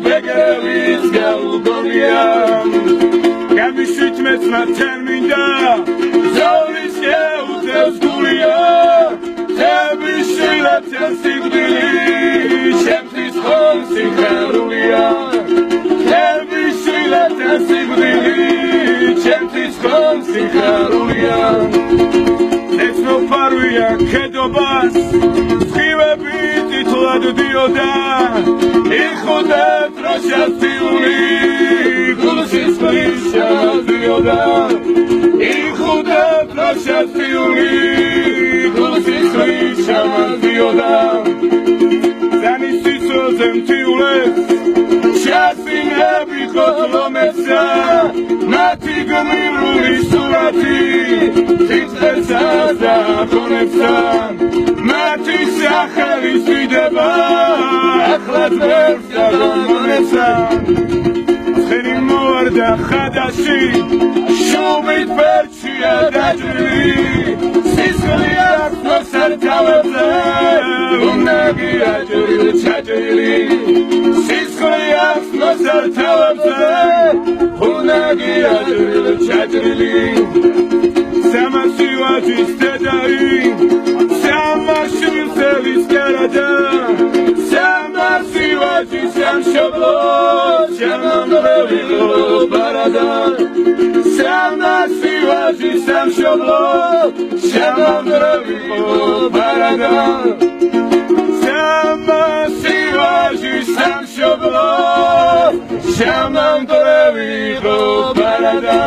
Beggar სიძოს გულია ხეების შილათიან სიკვდილი ჩემთვის ხომ სიხარულია ხეების შილათიან სიკვდილი ჩემთვის ხომ სიხარულია ეცნობარვია ქედობას სხივები თითლად დიოდა იხოდა დროშაციული გულშის ხლიშადიოდა იხოდა დროშაციული გულშის ხლიშადიოდა ზანის სიცოცხლე მთიულეს ჩასინები ხოთლომეცა მათი გმირული სურათი თითქოსა და ხონებსა მათი სახელი სვიდება ახლა ძვერს გადამონეცა ხერი მოვარდა ხადაში შუბით ფერჩია დაჭრილი სისხლი აქვს მოსართავებზე უნაგი აჭრილი ჩაჭრილი სისხლი აქვს მოსართავებზე უნაგი აჭრილი ჩაჭრილი სამასივაჯის დედაი სამაშვილის კერადა სამასივაჯის სამშობლო შემამრევი ბარადა სამასივაჯის სამშობლო შემამრევი ბარადა სამასივაჯის სამშობლო შემამრევი ბარადა